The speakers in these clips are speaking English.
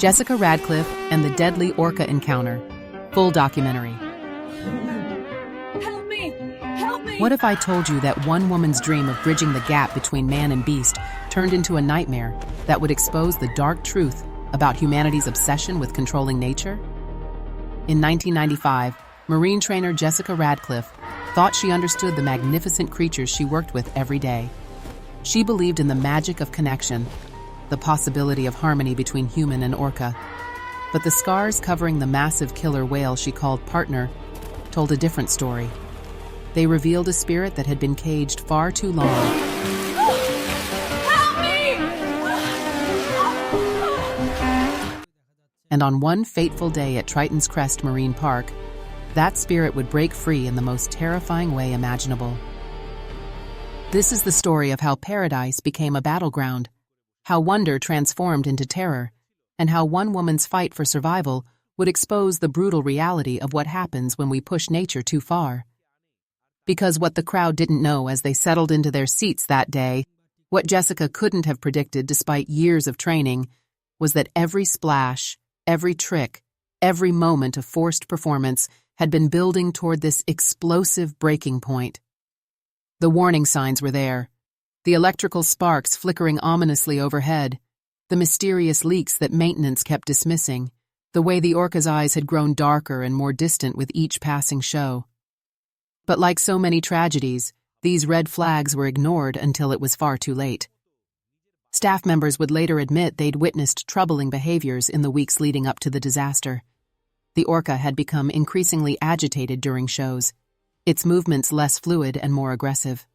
Jessica Radcliffe and the Deadly Orca Encounter. Full documentary. Help me! Help me! What if I told you that one woman's dream of bridging the gap between man and beast turned into a nightmare that would expose the dark truth about humanity's obsession with controlling nature? In 1995, marine trainer Jessica Radcliffe thought she understood the magnificent creatures she worked with every day. She believed in the magic of connection, the possibility of harmony between human and orca. But the scars covering the massive killer whale she called partner told a different story. They revealed a spirit that had been caged far too long. Help me! And on one fateful day at Triton's Crest Marine Park, that spirit would break free in the most terrifying way imaginable. This is the story of how paradise became a battleground, how wonder transformed into terror, and how one woman's fight for survival would expose the brutal reality of what happens when we push nature too far. Because what the crowd didn't know as they settled into their seats that day, what Jessica couldn't have predicted despite years of training, was that every splash, every trick, every moment of forced performance had been building toward this explosive breaking point. The warning signs were there. The electrical sparks flickering ominously overhead, the mysterious leaks that maintenance kept dismissing, the way the orca's eyes had grown darker and more distant with each passing show. But like so many tragedies, these red flags were ignored until it was far too late. Staff members would later admit they'd witnessed troubling behaviors in the weeks leading up to the disaster. The orca had become increasingly agitated during shows, its movements less fluid and more aggressive.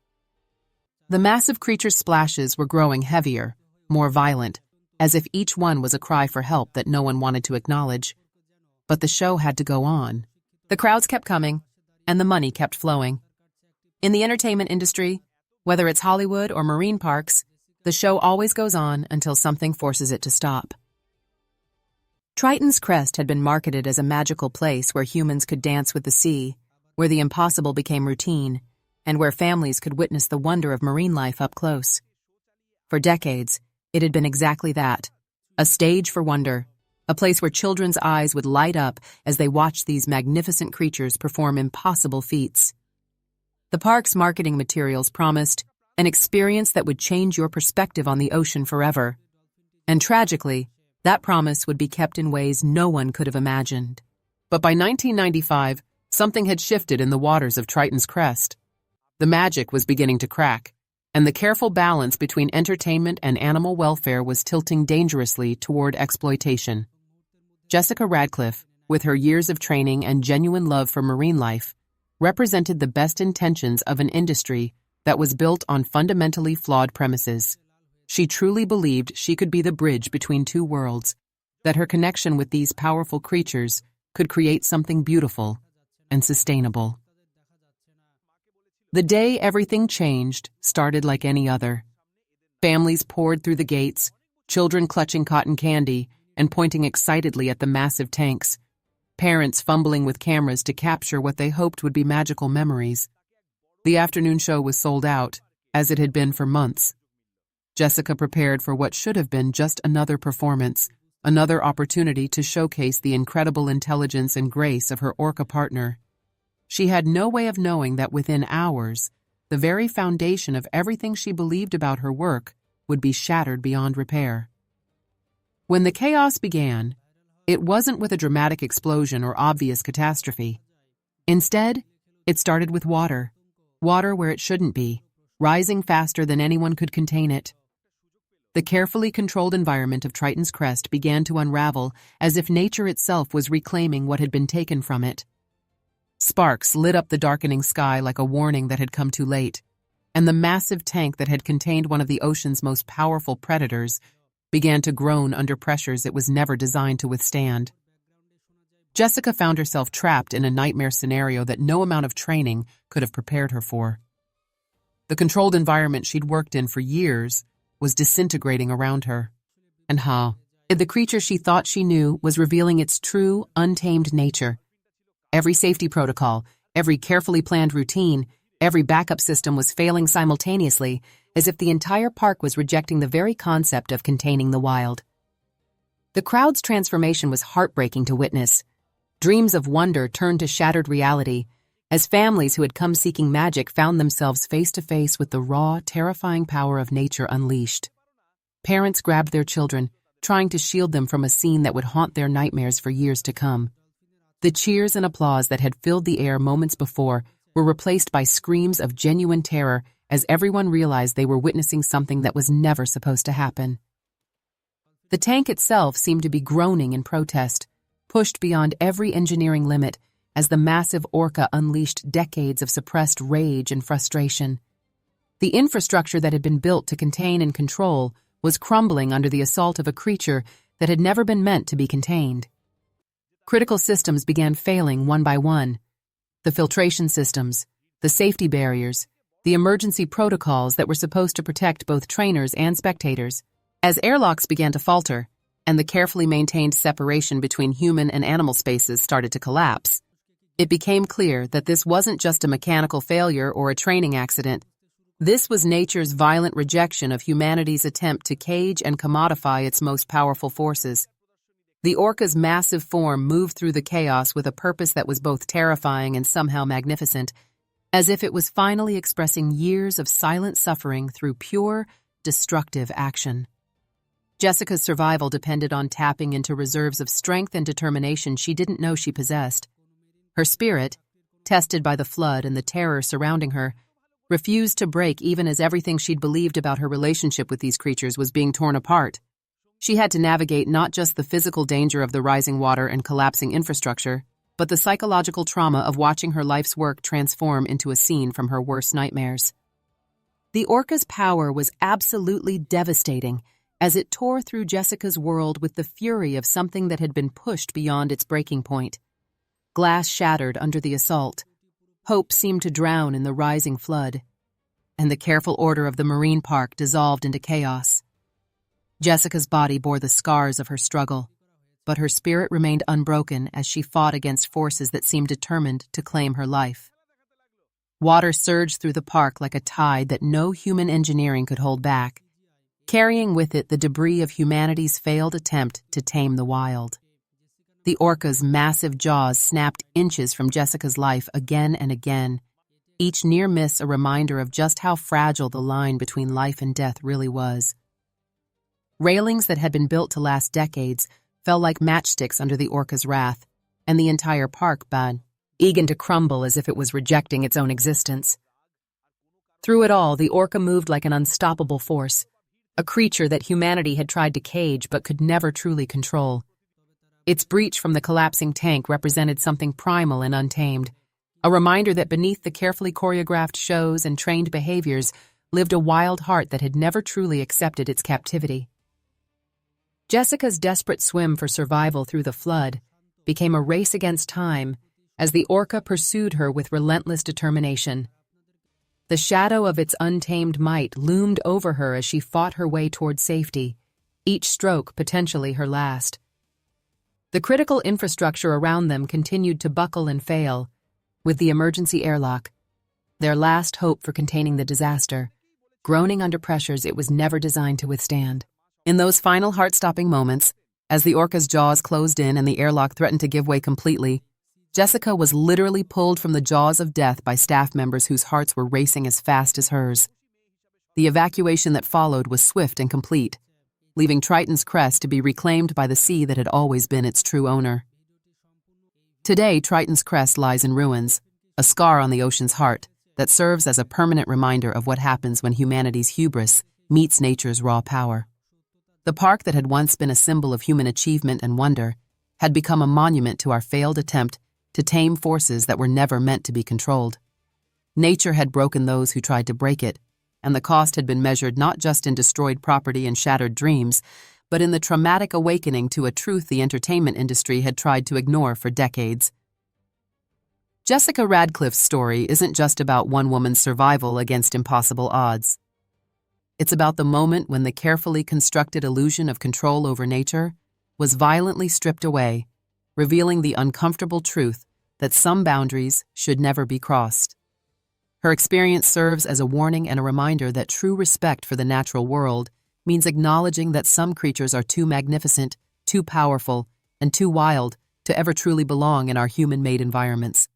The massive creature's splashes were growing heavier, more violent, as if each one was a cry for help that no one wanted to acknowledge. But the show had to go on. The crowds kept coming, and the money kept flowing. In the entertainment industry, whether it's Hollywood or marine parks, the show always goes on until something forces it to stop. Triton's Crest had been marketed as a magical place where humans could dance with the sea, where the impossible became routine, and where families could witness the wonder of marine life up close. For decades, it had been exactly that, a stage for wonder, a place where children's eyes would light up as they watched these magnificent creatures perform impossible feats. The park's marketing materials promised an experience that would change your perspective on the ocean forever. And tragically, that promise would be kept in ways no one could have imagined. But by 1995, something had shifted in the waters of Triton's Crest. The magic was beginning to crack, and the careful balance between entertainment and animal welfare was tilting dangerously toward exploitation. Jessica Radcliffe, with her years of training and genuine love for marine life, represented the best intentions of an industry that was built on fundamentally flawed premises. She truly believed she could be the bridge between two worlds, that her connection with these powerful creatures could create something beautiful and sustainable. The day everything changed started like any other. Families poured through the gates, children clutching cotton candy and pointing excitedly at the massive tanks, parents fumbling with cameras to capture what they hoped would be magical memories. The afternoon show was sold out, as it had been for months. Jessica prepared for what should have been just another performance, another opportunity to showcase the incredible intelligence and grace of her orca partner. She had no way of knowing that within hours, the very foundation of everything she believed about her work would be shattered beyond repair. When the chaos began, it wasn't with a dramatic explosion or obvious catastrophe. Instead, it started with water where it shouldn't be, rising faster than anyone could contain it. The carefully controlled environment of Triton's Crest began to unravel as if nature itself was reclaiming what had been taken from it. Sparks lit up the darkening sky like a warning that had come too late, and the massive tank that had contained one of the ocean's most powerful predators began to groan under pressures it was never designed to withstand. Jessica found herself trapped in a nightmare scenario that no amount of training could have prepared her for. The controlled environment she'd worked in for years was disintegrating around her. And the creature she thought she knew was revealing its true, untamed nature. Every safety protocol, every carefully planned routine, every backup system was failing simultaneously, as if the entire park was rejecting the very concept of containing the wild. The crowd's transformation was heartbreaking to witness. Dreams of wonder turned to shattered reality, as families who had come seeking magic found themselves face to face with the raw, terrifying power of nature unleashed. Parents grabbed their children, trying to shield them from a scene that would haunt their nightmares for years to come. The cheers and applause that had filled the air moments before were replaced by screams of genuine terror as everyone realized they were witnessing something that was never supposed to happen. The tank itself seemed to be groaning in protest, pushed beyond every engineering limit as the massive Orca unleashed decades of suppressed rage and frustration. The infrastructure that had been built to contain and control was crumbling under the assault of a creature that had never been meant to be contained. Critical systems began failing one by one. The filtration systems, the safety barriers, the emergency protocols that were supposed to protect both trainers and spectators. As airlocks began to falter, and the carefully maintained separation between human and animal spaces started to collapse, it became clear that this wasn't just a mechanical failure or a training accident. This was nature's violent rejection of humanity's attempt to cage and commodify its most powerful forces. The Orca's massive form moved through the chaos with a purpose that was both terrifying and somehow magnificent, as if it was finally expressing years of silent suffering through pure, destructive action. Jessica's survival depended on tapping into reserves of strength and determination she didn't know she possessed. Her spirit, tested by the flood and the terror surrounding her, refused to break even as everything she'd believed about her relationship with these creatures was being torn apart. She had to navigate not just the physical danger of the rising water and collapsing infrastructure, but the psychological trauma of watching her life's work transform into a scene from her worst nightmares. The Orca's power was absolutely devastating as it tore through Jessica's world with the fury of something that had been pushed beyond its breaking point. Glass shattered under the assault. Hope seemed to drown in the rising flood, and the careful order of the marine park dissolved into chaos. Jessica's body bore the scars of her struggle, but her spirit remained unbroken as she fought against forces that seemed determined to claim her life. Water surged through the park like a tide that no human engineering could hold back, carrying with it the debris of humanity's failed attempt to tame the wild. The Orca's massive jaws snapped inches from Jessica's life again and again, each near miss a reminder of just how fragile the line between life and death really was. Railings that had been built to last decades fell like matchsticks under the Orca's wrath, and the entire park began to crumble as if it was rejecting its own existence. Through it all, the Orca moved like an unstoppable force, a creature that humanity had tried to cage but could never truly control. Its breach from the collapsing tank represented something primal and untamed, a reminder that beneath the carefully choreographed shows and trained behaviors lived a wild heart that had never truly accepted its captivity. Jessica's desperate swim for survival through the flood became a race against time as the Orca pursued her with relentless determination. The shadow of its untamed might loomed over her as she fought her way toward safety, each stroke potentially her last. The critical infrastructure around them continued to buckle and fail, with the emergency airlock, their last hope for containing the disaster, groaning under pressures it was never designed to withstand. In those final heart-stopping moments, as the Orca's jaws closed in and the airlock threatened to give way completely, Jessica was literally pulled from the jaws of death by staff members whose hearts were racing as fast as hers. The evacuation that followed was swift and complete, leaving Triton's crest to be reclaimed by the sea that had always been its true owner. Today, Triton's crest lies in ruins, a scar on the ocean's heart that serves as a permanent reminder of what happens when humanity's hubris meets nature's raw power. The park that had once been a symbol of human achievement and wonder had become a monument to our failed attempt to tame forces that were never meant to be controlled. Nature had broken those who tried to break it, and the cost had been measured not just in destroyed property and shattered dreams, but in the traumatic awakening to a truth the entertainment industry had tried to ignore for decades. Jessica Radcliffe's story isn't just about one woman's survival against impossible odds. It's about the moment when the carefully constructed illusion of control over nature was violently stripped away, revealing the uncomfortable truth that some boundaries should never be crossed. Her experience serves as a warning and a reminder that true respect for the natural world means acknowledging that some creatures are too magnificent, too powerful, and too wild to ever truly belong in our human-made environments.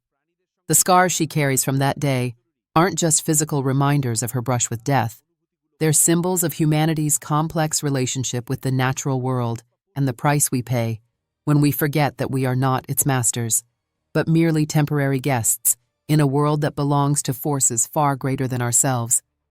The scars she carries from that day aren't just physical reminders of her brush with death. They're symbols of humanity's complex relationship with the natural world and the price we pay when we forget that we are not its masters, but merely temporary guests in a world that belongs to forces far greater than ourselves.